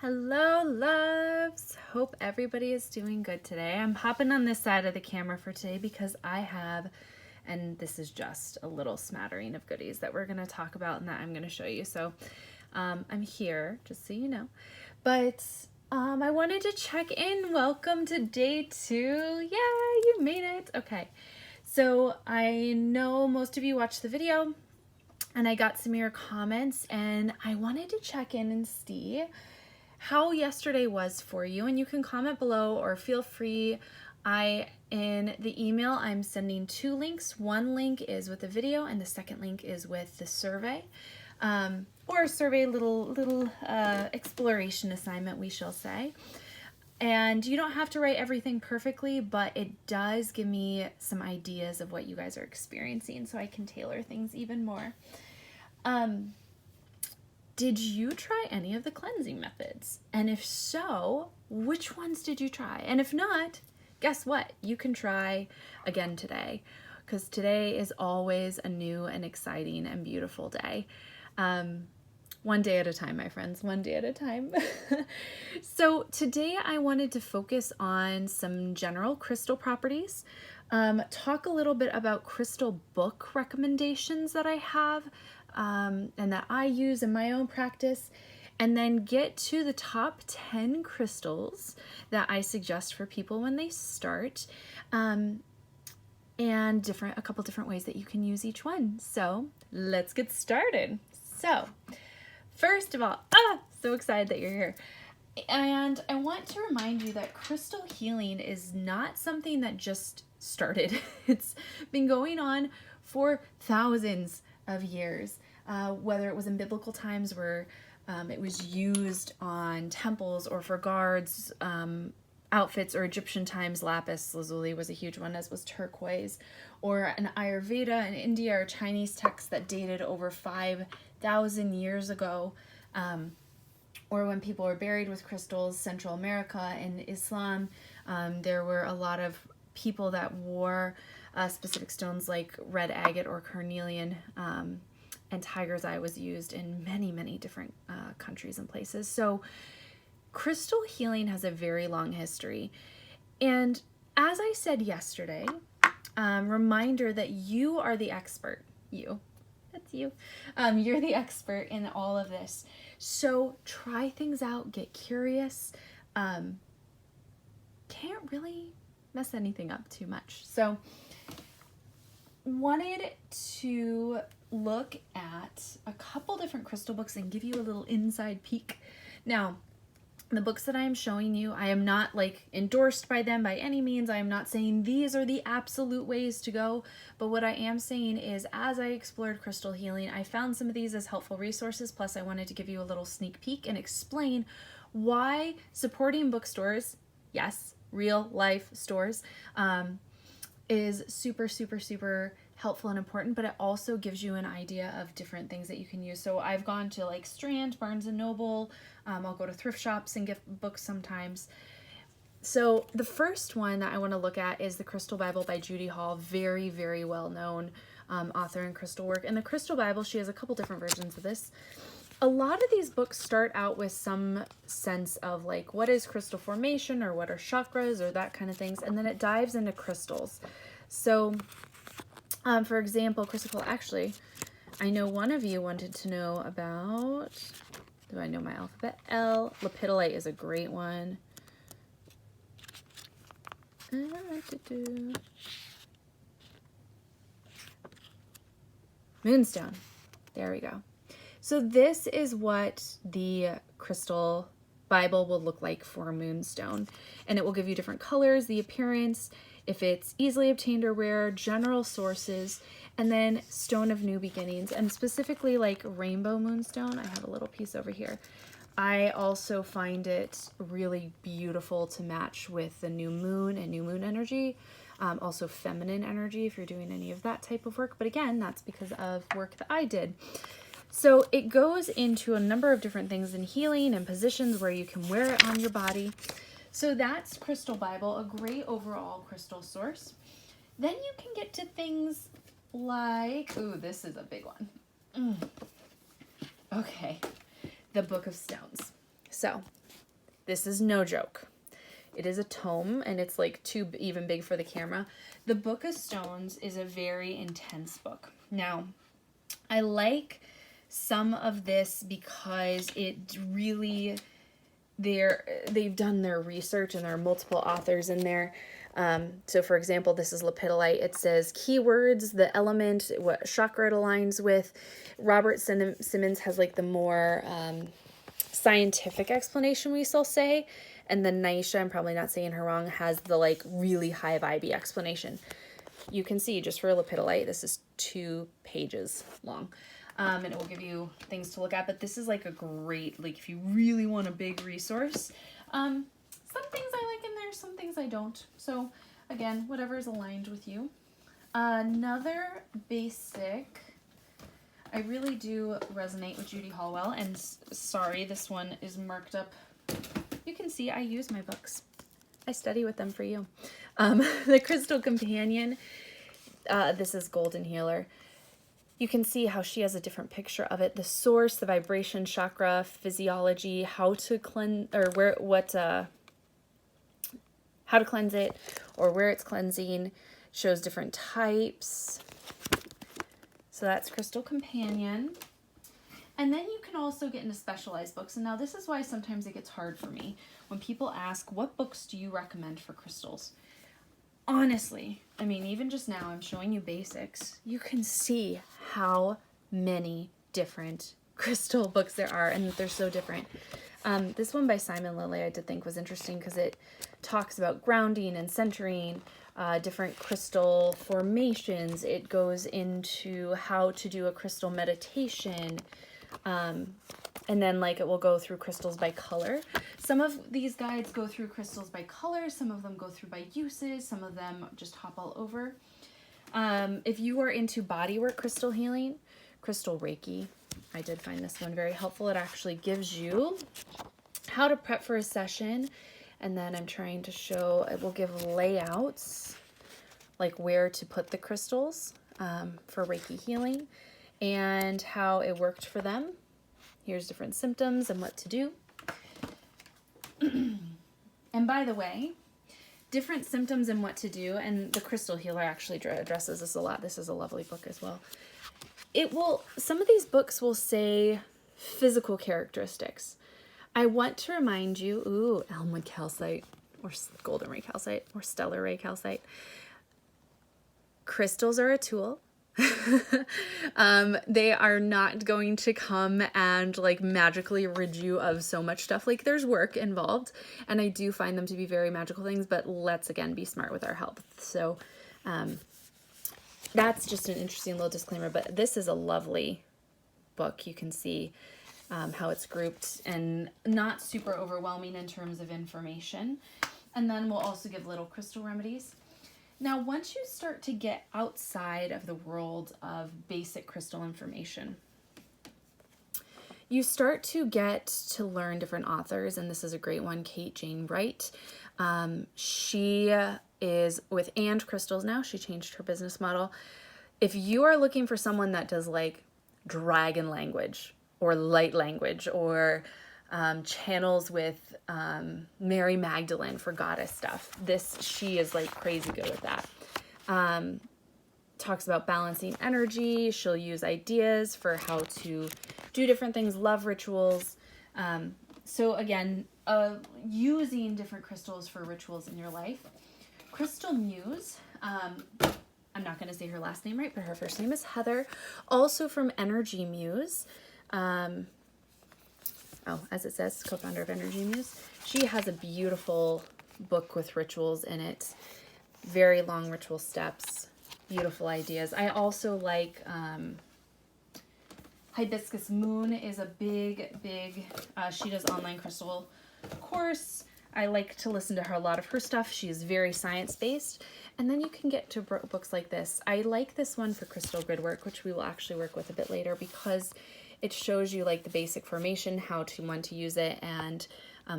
Hello, loves. Hope everybody is doing good today. I'm hopping on this side of the camera for today because I have, and this is just a little smattering of goodies that we're going to talk about and that I'm going to show you. So I'm here, just so you know. But I wanted to check in. Welcome to day 2. Yeah, you made it. Okay. So I know most of you watched the video and I got some of your comments, and I wanted to check in and see how yesterday was for you. And you can comment below or feel free. In the email, I'm sending 2 links. One link is with the video and the second link is with the survey, or a survey little exploration assignment, we shall say. And you don't have to write everything perfectly, but it does give me some ideas of what you guys are experiencing, so I can tailor things even more. Did you try any of the cleansing methods? And if so, which ones did you try? And if not, guess what? You can try again today, because today is always a new and exciting and beautiful day. One day at a time, my friends, one day at a time. So today I wanted to focus on some general crystal properties, talk a little bit about crystal book recommendations that I have, and that I use in my own practice, and then get to the top 10 crystals that I suggest for people when they start, and a couple different ways that you can use each one. So let's get started. So first of all, so excited that you're here. And I want to remind you that crystal healing is not something that just started. It's been going on for thousands of years, whether it was in biblical times where it was used on temples or for guards, outfits, or Egyptian times, lapis lazuli was a huge one, as was turquoise, or an Ayurveda in India, or Chinese texts that dated over 5,000 years ago, or when people were buried with crystals. Central America and Islam, there were a lot of people that wore specific stones like red agate or carnelian, and tiger's eye was used in many, many different countries and places. So crystal healing has a very long history. And as I said yesterday, reminder that you are the expert. That's you. You're the expert in all of this. So try things out, get curious. Can't really mess anything up too much. So wanted to look at a couple different crystal books and give you a little inside peek. Now, the books that I am showing you, I am not endorsed by them by any means. I am not saying these are the absolute ways to go, but what I am saying is, as I explored crystal healing, I found some of these as helpful resources. Plus, I wanted to give you a little sneak peek and explain why supporting bookstores, yes, real life stores, is super, super, super helpful and important, but it also gives you an idea of different things that you can use. So I've gone to Strand, Barnes & Noble, I'll go to thrift shops and get books sometimes. So the first one that I want to look at is the Crystal Bible by Judy Hall, very, very well known author in crystal work. And the Crystal Bible, she has a couple different versions of this. A lot of these books start out with some sense of what is crystal formation, or what are chakras, or that kind of things, and then it dives into crystals. So for example, actually, I know one of you wanted to know about, do I know my alphabet? L. Lepidolite is a great one. Moonstone. There we go. So this is what the Crystal Bible will look like for Moonstone. And it will give you different colors, the appearance, if it's easily obtained or rare, general sources, and then Stone of New Beginnings. And specifically Rainbow Moonstone, I have a little piece over here. I also find it really beautiful to match with the new moon and new moon energy. Also feminine energy if you're doing any of that type of work. But again, that's because of work that I did. So it goes into a number of different things in healing and positions where you can wear it on your body. So that's Crystal Bible, a great overall crystal source. Then you can get to things like, ooh, this is a big one. Okay, the Book of Stones. So This is no joke. It is a tome, and it's like too even big for the camera. The Book of Stones is a very intense book. Now, I like some of this because it really, they've done their research, and there are multiple authors in there. So for example, this is lepidolite. It says keywords, the element, what chakra it aligns with. Robert Simmons has like the more scientific explanation, we shall say. And then Naisha, I'm probably not saying her wrong, has the like really high vibey explanation. You can see just for lepidolite, this is 2 pages long. And it will give you things to look at, but this is like a great, like if you really want a big resource. Some things I like in there, some things I don't. So again, whatever is aligned with you. Another basic, I really do resonate with Judy Hallwell, and sorry, this one is marked up. You can see I use my books. I study with them for you. The Crystal Companion, this is Golden Healer. You can see how she has a different picture of it. The source, the vibration, chakra, physiology, how to cleanse, or how to cleanse it, or where it's cleansing, shows different types. So that's Crystal Companion. And then you can also get into specialized books. And now this is why sometimes it gets hard for me when people ask, what books do you recommend for crystals? Honestly, I mean, even just now I'm showing you basics. You can see how many different crystal books there are, and they're so different. This one by Simon Lilly I did think was interesting because it talks about grounding and centering, different crystal formations. It goes into how to do a crystal meditation. And then like it will go through crystals by color. Some of these guides go through crystals by color. Some of them go through by uses. Some of them just hop all over. If you are into bodywork crystal healing, Crystal Reiki, I did find this one very helpful. It actually gives you how to prep for a session. And then I'm trying to show, it will give layouts, like where to put the crystals for Reiki healing and how it worked for them. Here's different symptoms and what to do. And by the way, different symptoms and what to do, and the Crystal Healer actually addresses this a lot. This is a lovely book as well. Some of these books will say physical characteristics. I want to remind you, Elmwood calcite, or golden ray calcite, or stellar ray calcite. Crystals are a tool. They are not going to come and like magically rid you of so much stuff. Like there's work involved, and I do find them to be very magical things, but let's again be smart with our health. So that's just an interesting little disclaimer, but this is a lovely book. You can see how it's grouped and not super overwhelming in terms of information. And then we'll also give little crystal remedies. Now, once you start to get outside of the world of basic crystal information, you start to get to learn different authors, and this is a great one, Kate Jane Wright. She is with And Crystals now. She changed her business model. If you are looking for someone that does like dragon language or light language or channels with Mary Magdalene for goddess stuff, she is like crazy good with that. Talks about balancing energy. She'll use ideas for how to do different things, love rituals. So again, using different crystals for rituals in your life. Crystal Muse, I'm not going to say her last name right, but her first name is Heather, also from Energy Muse. As it says, co-founder of Energy Muse. She has a beautiful book with rituals in it. Very long ritual steps, beautiful ideas. I also like Hibiscus Moon is a big, she does online crystal course. I like to listen to her, a lot of her stuff. She is very science-based. And then you can get to books like this. I like this one for crystal grid work, which we will actually work with a bit later, because it shows you like the basic formation, when to use it, and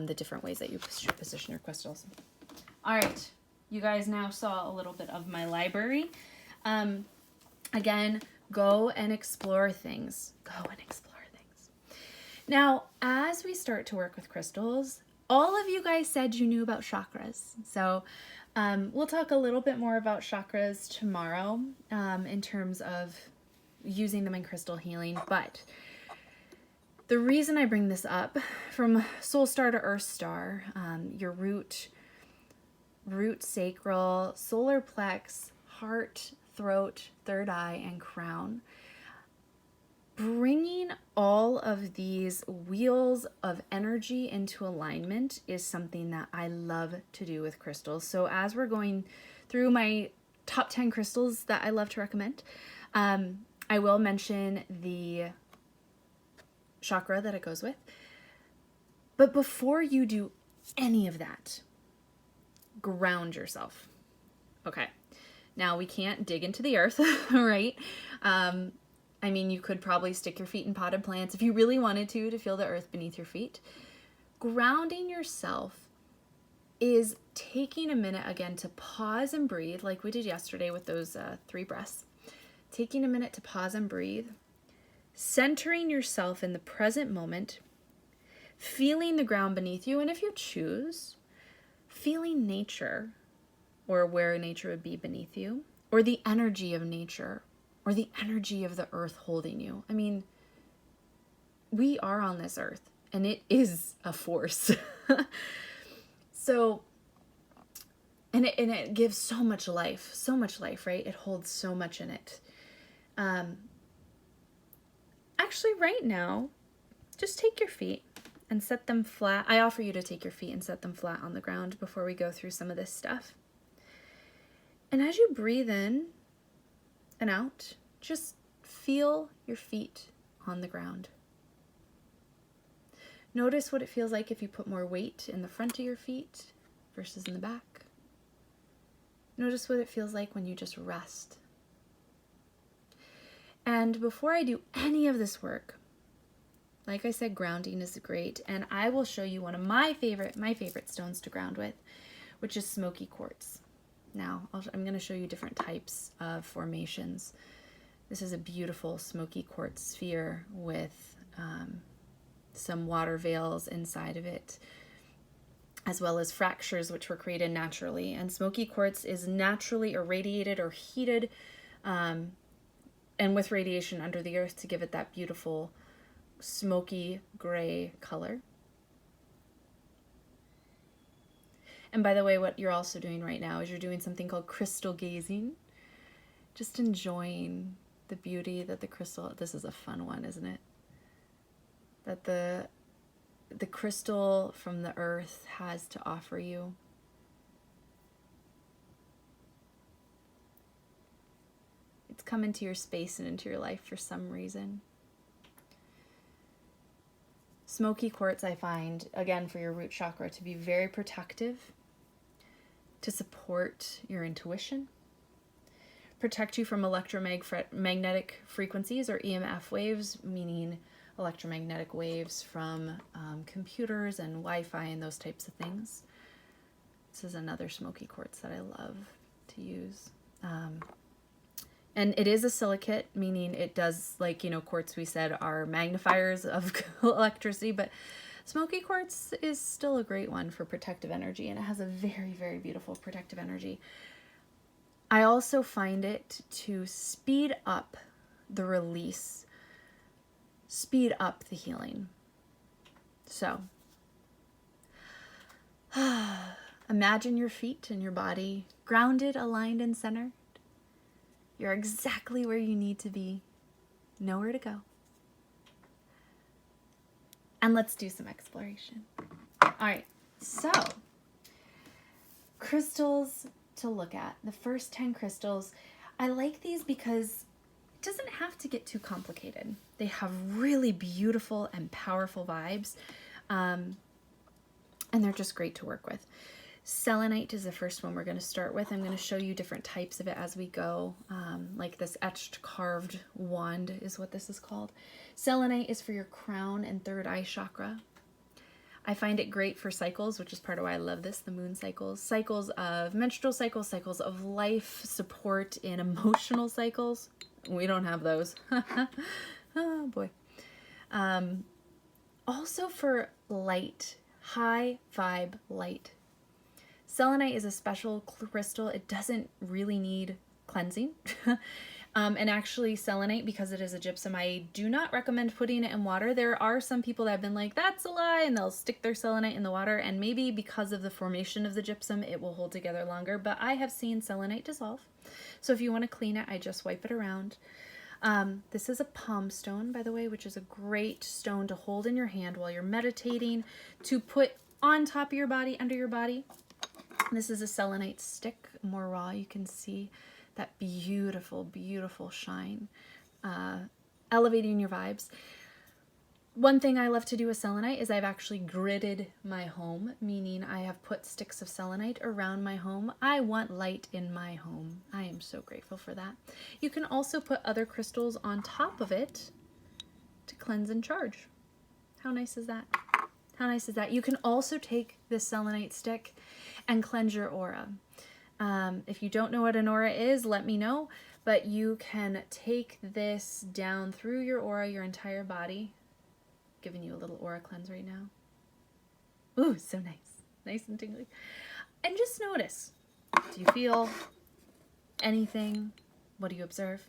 the different ways that you position your crystals. All right, you guys now saw a little bit of my library. Again, go and explore things. Now, as we start to work with crystals, all of you guys said you knew about chakras. So we'll talk a little bit more about chakras tomorrow in terms of using them in crystal healing. But the reason I bring this up, from soul star to earth star, your root, sacral, solar plex, heart, throat, third eye, and crown. Bringing all of these wheels of energy into alignment is something that I love to do with crystals. So as we're going through my top 10 crystals that I love to recommend, I will mention the chakra that it goes with. But before you do any of that, ground yourself. Okay. Now we can't dig into the earth, right? I mean, you could probably stick your feet in potted plants if you really wanted to feel the earth beneath your feet. Grounding yourself is taking a minute again to pause and breathe, like we did yesterday with those 3 breaths. Taking a minute to pause and breathe, centering yourself in the present moment, feeling the ground beneath you, and if you choose, feeling nature, or where nature would be beneath you, or the energy of nature, or the energy of the earth holding you. I mean, we are on this earth, and it is a force. So, and it gives so much life, right? It holds so much in it. Actually, right now, just take your feet and set them flat. I offer you to take your feet and set them flat on the ground before we go through some of this stuff. And as you breathe in and out, just feel your feet on the ground. Notice what it feels like if you put more weight in the front of your feet versus in the back. Notice what it feels like when you just rest. And before I do any of this work, like I said, grounding is great, and I will show you one of my favorite stones to ground with, which is smoky quartz. Now, I'm going to show you different types of formations. This is a beautiful smoky quartz sphere with some water veils inside of it, as well as fractures which were created naturally. And smoky quartz is naturally irradiated or heated, and with radiation under the earth to give it that beautiful smoky gray color. And by the way, what you're also doing right now is you're doing something called crystal gazing. Just enjoying the beauty that the crystal, this is a fun one, isn't it? That the crystal from the earth has to offer you. It's come into your space and into your life for some reason. Smoky quartz, I find, again, for your root chakra, to be very protective, to support your intuition, protect you from electromagnetic frequencies or EMF waves, meaning electromagnetic waves from computers and Wi-Fi and those types of things. This is another smoky quartz that I love to use. And it is a silicate, meaning it does, like, quartz we said are magnifiers of electricity, but smoky quartz is still a great one for protective energy, and it has a very, very beautiful protective energy. I also find it to speed up the release, speed up the healing. So, imagine your feet and your body grounded, aligned, and centered. You're exactly where you need to be, nowhere to go. And let's do some exploration. All right, so crystals to look at. The first 10 crystals. I like these because it doesn't have to get too complicated. They have really beautiful and powerful vibes, and they're just great to work with. Selenite is the first one we're going to start with. I'm going to show you different types of it as we go. Like this etched carved wand is what this is called. Selenite is for your crown and third eye chakra. I find it great for cycles, which is part of why I love this, the moon cycles. Cycles of menstrual cycles, cycles of life, support in emotional cycles. We don't have those. Oh boy. Also for light, high vibe light. Selenite is a special crystal. It doesn't really need cleansing. And actually selenite, because it is a gypsum, I do not recommend putting it in water. There are some people that have been like, that's a lie, and they'll stick their selenite in the water, and maybe because of the formation of the gypsum, it will hold together longer, but I have seen selenite dissolve. So if you want to clean it, I just wipe it around. This is a palm stone, by the way, which is a great stone to hold in your hand while you're meditating, to put on top of your body, under your body. This is a selenite stick, more raw. You can see that beautiful, beautiful shine, elevating your vibes. One thing I love to do with selenite is I've actually gridded my home, meaning I have put sticks of selenite around my home. I want light in my home. I am so grateful for that. You can also put other crystals on top of it to cleanse and charge. How nice is that? How nice is that? You can also take this selenite stick and cleanse your aura. If you don't know what an aura is, let me know, but you can take this down through your aura, your entire body. Giving you a little aura cleanse right now. Ooh, so nice. Nice and tingly. And just notice, do you feel anything? What do you observe?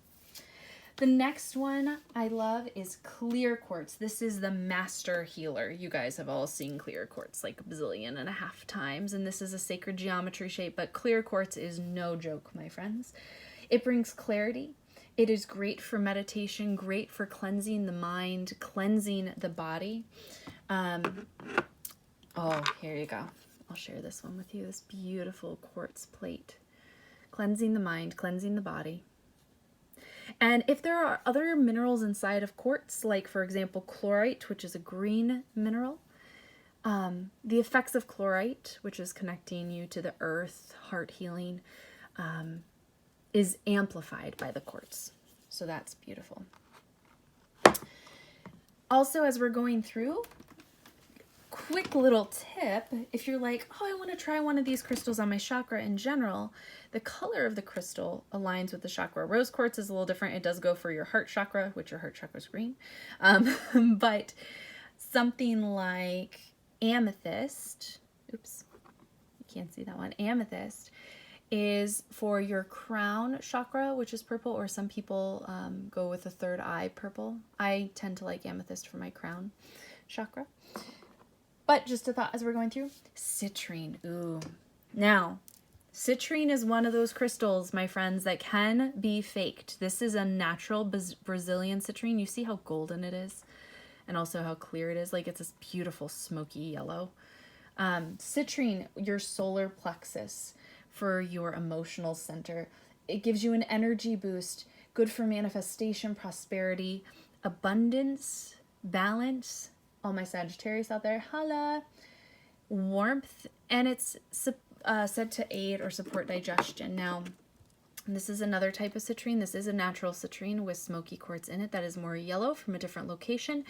The next one I love is clear quartz. This is the master healer. You guys have all seen clear quartz like a bazillion and a half times, and this is a sacred geometry shape, but clear quartz is no joke, my friends. It brings clarity. It is great for meditation, great for cleansing the mind, cleansing the body. Oh, here you go. I'll share this one with you, this beautiful quartz plate. Cleansing the mind, cleansing the body. And if there are other minerals inside of quartz, like for example chlorite, which is a green mineral, the effects of chlorite, which is connecting you to the earth, heart healing, is amplified by the quartz. So that's beautiful. Also, as we're going through, quick little tip, if you're like, oh, I want to try one of these crystals on my chakra in general, the color of the crystal aligns with the chakra. Rose quartz is a little different. It does go for your heart chakra, which your heart chakra is green. But something like amethyst, oops, you can't see that one, amethyst is for your crown chakra, which is purple, or some people go with the third eye purple. I tend to like amethyst for my crown chakra. But just a thought as we're going through, citrine. Ooh. Now, citrine is one of those crystals, my friends, that can be faked. This is a natural Brazilian citrine. You see how golden it is? And also how clear it is. Like it's this beautiful smoky yellow. Citrine, your solar plexus, for your emotional center. It gives you an energy boost, good for manifestation, prosperity, abundance, balance. All my Sagittarius out there, holla. Warmth, and it's said to aid or support digestion. Now, this is another type of citrine. This is a natural citrine with smoky quartz in it that is more yellow from a different location.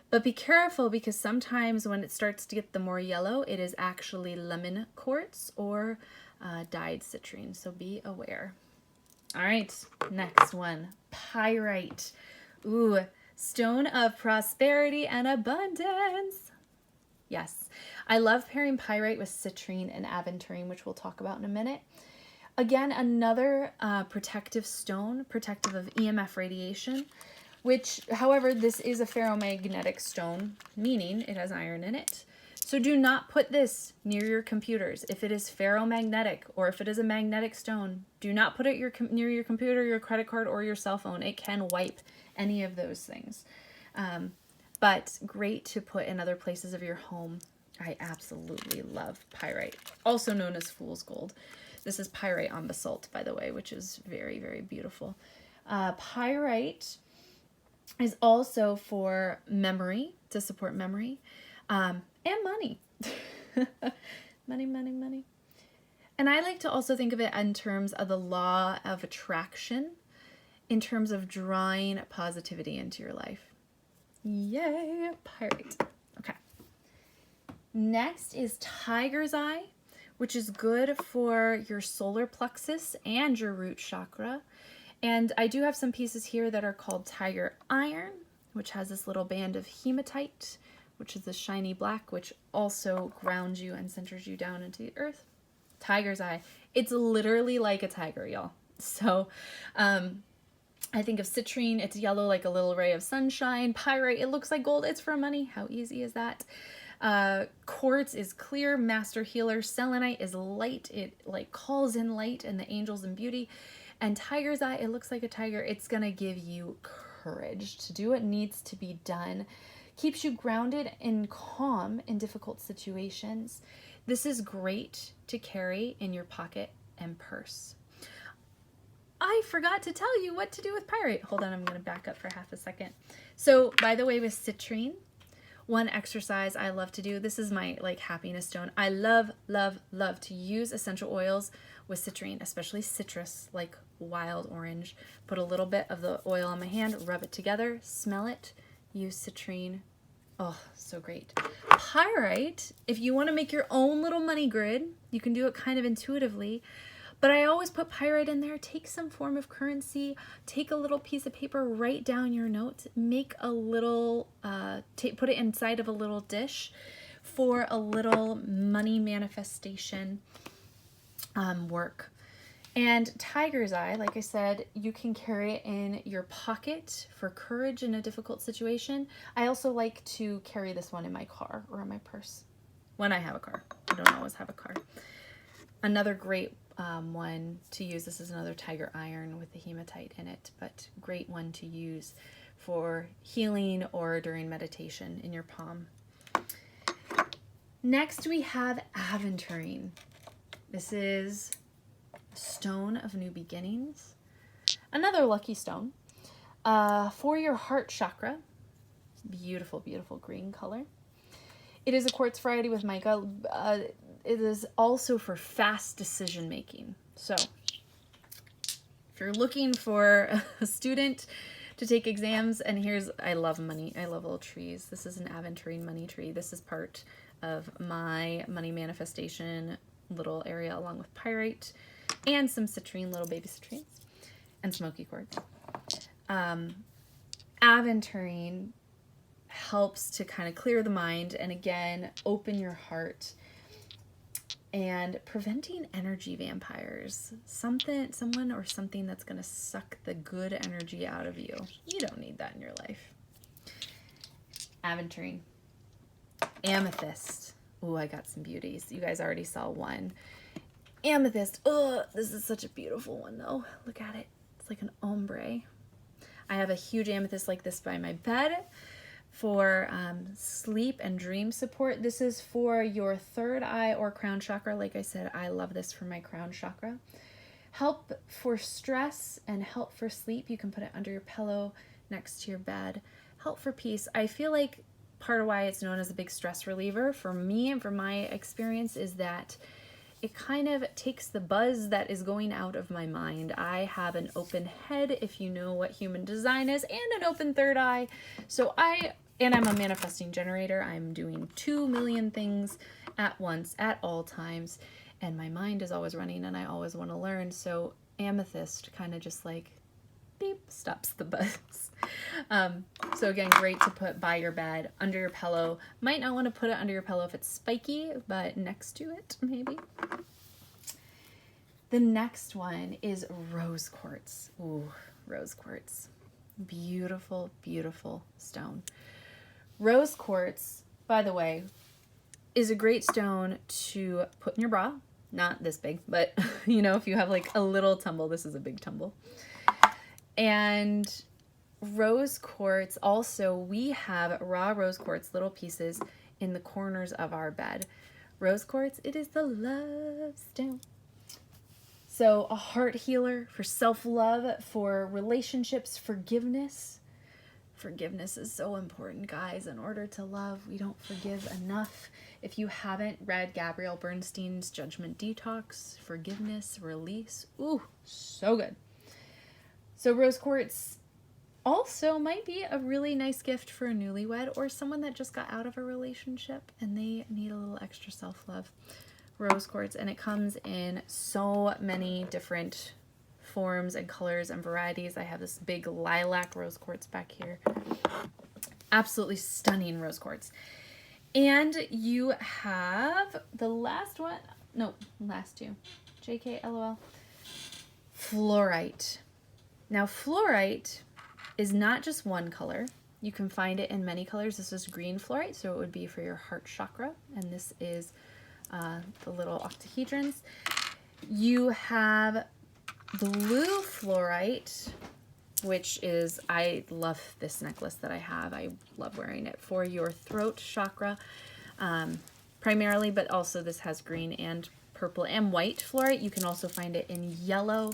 But be careful, because sometimes when it starts to get the more yellow, it is actually lemon quartz or dyed citrine. So be aware. All right, next one, pyrite. Ooh, stone of prosperity and abundance. Yes, I love pairing pyrite with citrine and aventurine, which we'll talk about in a minute. Again, another protective stone, protective of EMF radiation, which, however, this is a ferromagnetic stone, meaning it has iron in it. So do not put this near your computers. If it is ferromagnetic or if it is a magnetic stone, do not put it near your computer, your credit card, or your cell phone. It can wipe any of those things. But great to put in other places of your home. I absolutely love pyrite, also known as fool's gold. This is pyrite on basalt, by the way, which is very, very beautiful. Pyrite is also for memory, to support memory, and money. Money, money, money. And I like to also think of it in terms of the law of attraction, in terms of drawing positivity into your life. Yay, pyrite. Okay. Next is tiger's eye, which is good for your solar plexus and your root chakra. And I do have some pieces here that are called tiger iron, which has this little band of hematite, which is the shiny black, which also grounds you and centers you down into the earth. Tiger's eye. It's literally like a tiger, y'all. So I think of citrine. It's yellow like a little ray of sunshine. Pyrite, it looks like gold. It's for money. How easy is that? Quartz is clear, master healer. Selenite is light. It like calls in light and the angels and beauty. And tiger's eye, it looks like a tiger. It's going to give you courage to do what needs to be done. Keeps you grounded and calm in difficult situations. This is great to carry in your pocket and purse. I forgot to tell you what to do with pyrite. Hold on, I'm going to back up for half a second. So, by the way, with citrine, one exercise I love to do, this is my like happiness stone. I love, love, love to use essential oils with citrine, especially citrus, like wild orange. Put a little bit of the oil on my hand, rub it together, smell it, use citrine. Oh, so great. Pyrite, if you want to make your own little money grid, you can do it kind of intuitively. But I always put pyrite in there. Take some form of currency, take a little piece of paper, write down your notes, make a little, put it inside of a little dish for a little money manifestation work. And tiger's eye, like I said, you can carry it in your pocket for courage in a difficult situation. I also like to carry this one in my car or in my purse when I have a car. I don't always have a car. Another great one to use, this is another tiger iron with the hematite in it, but great one to use for healing or during meditation in your palm. Next we have aventurine. This is a stone of new beginnings, another lucky stone for your heart chakra. Beautiful, beautiful green color. It is a quartz variety with mica. It is also for fast decision making. So if you're looking for a student to take exams, and I love money. I love little trees. This is an aventurine money tree. This is part of my money manifestation little area along with pyrite and some citrine, little baby citrines, and smoky quartz. Aventurine helps to kind of clear the mind and again open your heart and preventing energy vampires, someone or something that's going to suck the good energy out of you. You don't need that in your life. Aventurine. Amethyst. Ooh, I got some beauties. You guys already saw one. Amethyst. Oh, this is such a beautiful one though. Look at it. It's like an ombre. I have a huge amethyst like this by my bed for sleep and dream support. This is for your third eye or crown chakra. Like I said, I love this for my crown chakra. Help for stress and help for sleep. You can put it under your pillow next to your bed. Help for peace. I feel like part of why it's known as a big stress reliever for me and for my experience is that it kind of takes the buzz that is going out of my mind. I have an open head, if you know what human design is, and an open third eye. So I'm a manifesting generator. I'm doing 2 million things at once, at all times. And my mind is always running and I always want to learn. So amethyst kind of just like, beep, stops the buzz. So again, great to put by your bed, under your pillow. Might not want to put it under your pillow if it's spiky, but next to it, maybe. The next one is rose quartz. Ooh, rose quartz. Beautiful, beautiful stone. Rose quartz, by the way, is a great stone to put in your bra. Not this big, but you know, if you have like a little tumble, this is a big tumble. And rose quartz, also, we have raw rose quartz, little pieces in the corners of our bed. Rose quartz, it is the love stone. So a heart healer for self-love, for relationships, forgiveness. Forgiveness is so important, guys. In order to love, we don't forgive enough. If you haven't read Gabrielle Bernstein's Judgment Detox, Forgiveness, Release, ooh, so good. So rose quartz also might be a really nice gift for a newlywed or someone that just got out of a relationship and they need a little extra self-love. Rose quartz, and it comes in so many different forms and colors and varieties. I have this big lilac rose quartz back here. Absolutely stunning rose quartz. And you have the last one. No, last two. JK, LOL. Fluorite. Now, fluorite is not just one color. You can find it in many colors. This is green fluorite, so it would be for your heart chakra. And this is the little octahedrons. You have blue fluorite, which is, I love this necklace that I have. I love wearing it for your throat chakra primarily, but also this has green and purple and white fluorite. You can also find it in yellow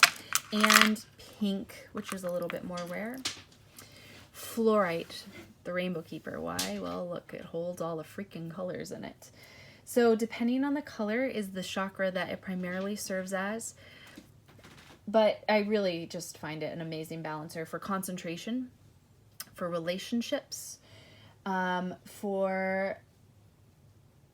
and pink, which is a little bit more rare. Fluorite, the rainbow keeper. Why? Well, look, it holds all the freaking colors in it. So depending on the color is the chakra that it primarily serves as. But I really just find it an amazing balancer for concentration, for relationships, for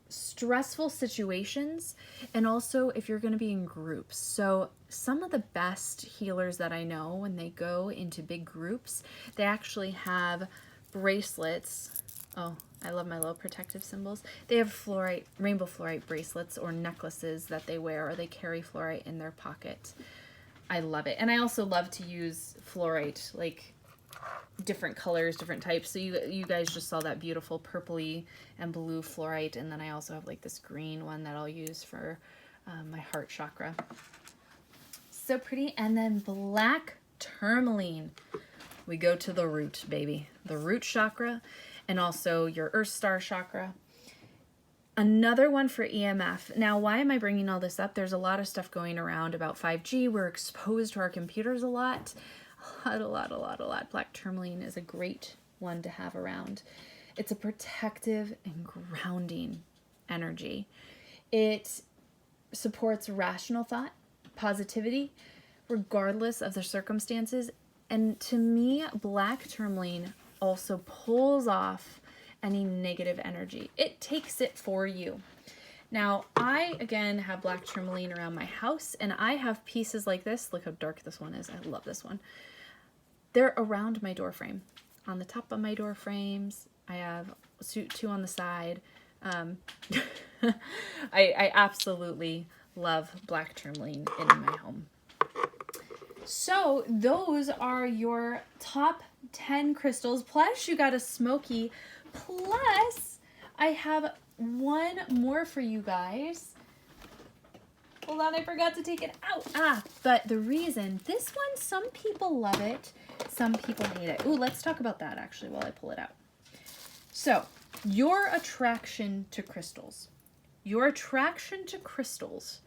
stressful situations, and also if you're going to be in groups. So some of the best healers that I know, when they go into big groups, they actually have bracelets. Oh, I love my little protective symbols. They have fluorite, rainbow fluorite bracelets or necklaces that they wear, or they carry fluorite in their pocket. I love it. And I also love to use fluorite, like different colors, different types. So you guys just saw that beautiful purpley and blue fluorite. And then I also have like this green one that I'll use for my heart chakra. So pretty. And then black tourmaline. We go to the root, baby. The root chakra and also your earth star chakra. Another one for EMF. Now, why am I bringing all this up? There's a lot of stuff going around about 5G. We're exposed to our computers a lot. A lot. Black tourmaline is a great one to have around. It's a protective and grounding energy. It supports rational thought, positivity, regardless of the circumstances. And to me, black tourmaline also pulls off any negative energy. It takes it for you. Now, I, again, have black tourmaline around my house, and I have pieces like this. Look how dark this one is. I love this one. They're around my door frame. On the top of my door frames, I have two on the side. I absolutely love black tourmaline in my home. So those are your top 10 crystals. Plus, you got a smoky. Plus, I have one more for you guys. Hold on, I forgot to take it out. But the reason, this one, some people love it, some people hate it. Ooh, let's talk about that actually while I pull it out. So, your attraction to crystals. Your attraction to crystals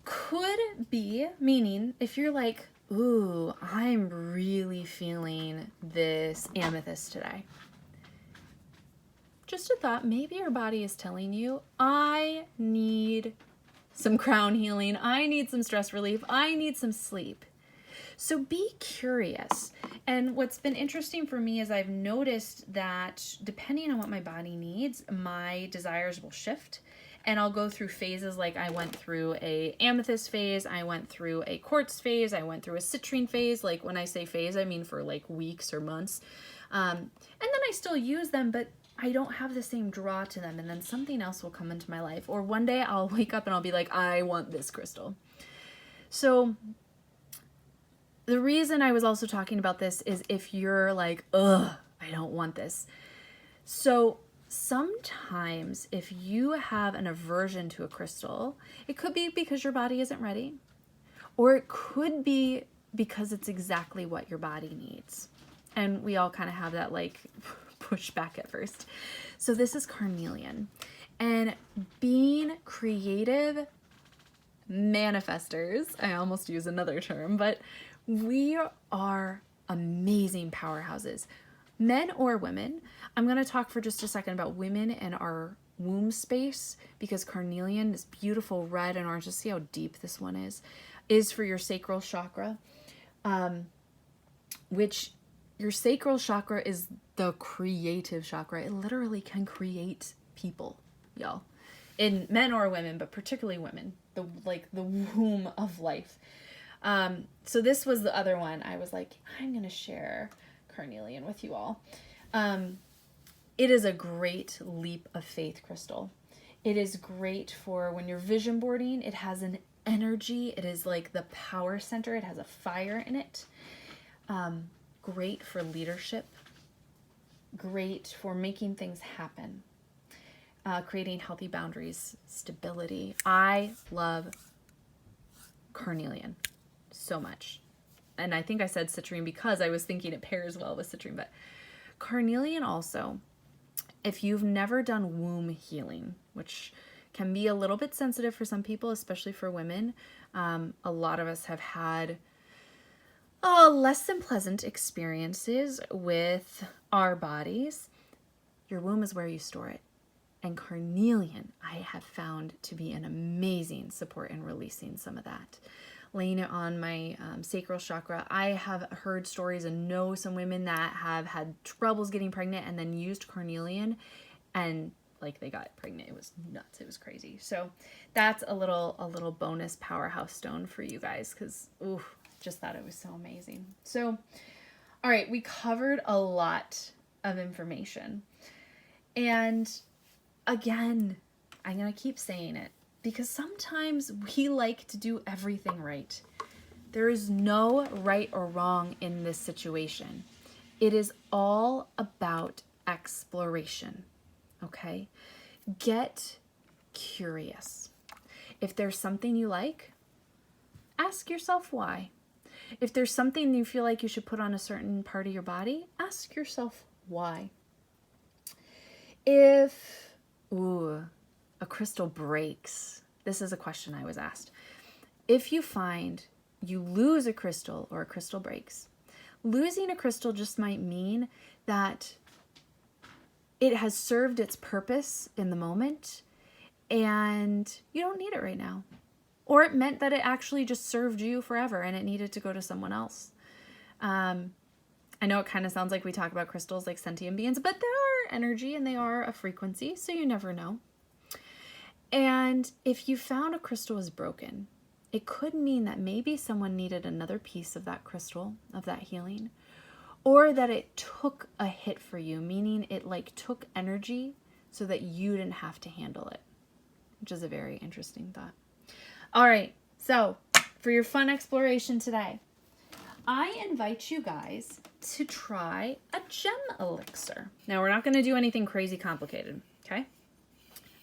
could be, meaning if you're like, ooh, I'm really feeling this amethyst today. Just a thought, maybe your body is telling you, I need some crown healing, I need some stress relief, I need some sleep. So be curious. And what's been interesting for me is I've noticed that depending on what my body needs, my desires will shift. And I'll go through phases, like I went through a amethyst phase, I went through a quartz phase, I went through a citrine phase. Like when I say phase, I mean for like weeks or months. And then I still use them, but I don't have the same draw to them, and then something else will come into my life. Or one day I'll wake up and I'll be like, I want this crystal. So the reason I was also talking about this is if you're like, ugh, I don't want this. So sometimes if you have an aversion to a crystal, it could be because your body isn't ready, or it could be because it's exactly what your body needs. And we all kind of have that like push back at first. So this is carnelian, and being creative manifestors, I almost use another term, but we are amazing powerhouses, men or women. I'm going to talk for just a second about women and our womb space, because carnelian, this beautiful red and orange, just see how deep this one is for your sacral chakra, which your sacral chakra is the creative chakra. It literally can create people, y'all. In men or women, but particularly women. The womb of life. So this was the other one. I was like, I'm going to share carnelian with you all. It is a great leap of faith crystal. It is great for when you're vision boarding. It has an energy. It is like the power center. It has a fire in it. Great for leadership. Great for making things happen. Creating healthy boundaries, stability. I love carnelian so much. And I think I said citrine because I was thinking it pairs well with citrine, but carnelian also, if you've never done womb healing, which can be a little bit sensitive for some people, especially for women, a lot of us have had less than pleasant experiences with our bodies. Your womb is where you store it. And carnelian, I have found to be an amazing support in releasing some of that. Laying it on my sacral chakra. I have heard stories and know some women that have had troubles getting pregnant and then used carnelian and like they got pregnant. It was nuts. It was crazy. So that's a little bonus powerhouse stone for you guys because just thought it was so amazing. So, all right, we covered a lot of information. And again, I'm going to keep saying it because sometimes we like to do everything right. There is no right or wrong in this situation. It is all about exploration, okay? Get curious. If there's something you like, ask yourself why. If there's something you feel like you should put on a certain part of your body, ask yourself why. If, a crystal breaks, this is a question I was asked. If you find you lose a crystal or a crystal breaks, losing a crystal just might mean that it has served its purpose in the moment and you don't need it right now. Or it meant that it actually just served you forever and it needed to go to someone else. I know it kind of sounds like we talk about crystals like sentient beings, but they are energy and they are a frequency, so you never know. And if you found a crystal was broken, it could mean that maybe someone needed another piece of that crystal, of that healing, or that it took a hit for you, meaning it like took energy so that you didn't have to handle it, which is a very interesting thought. All right, so for your fun exploration today, I invite you guys to try a gem elixir. Now, we're not going to do anything crazy complicated, okay?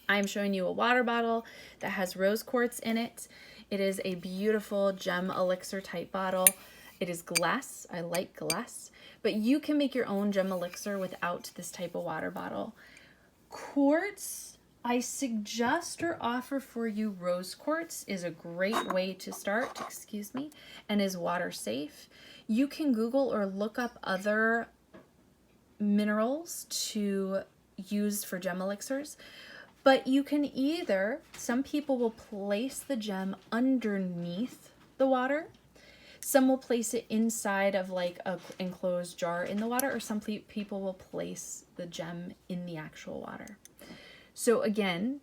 I'm showing you a water bottle that has rose quartz in it. It is a beautiful gem elixir type bottle. It is glass. I like glass. But you can make your own gem elixir without this type of water bottle. Quartz, I suggest or offer for you rose quartz is a great way to start, and is water safe. You can Google or look up other minerals to use for gem elixirs, but you can either, some people will place the gem underneath the water, some will place it inside of like a enclosed jar in the water, or some people will place the gem in the actual water. So again,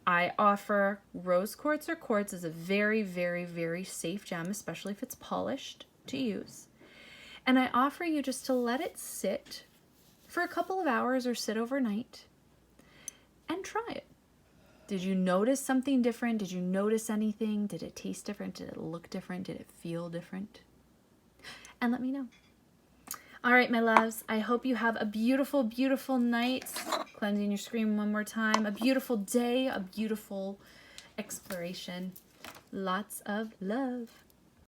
I offer rose quartz or quartz is a very, very, very safe gem, especially if it's polished to use. And I offer you just to let it sit for a couple of hours or sit overnight and try it. Did you notice something different? Did you notice anything? Did it taste different? Did it look different? Did it feel different? And let me know. All right, my loves, I hope you have a beautiful, beautiful night. Cleansing your screen one more time. A beautiful day, a beautiful exploration. Lots of love.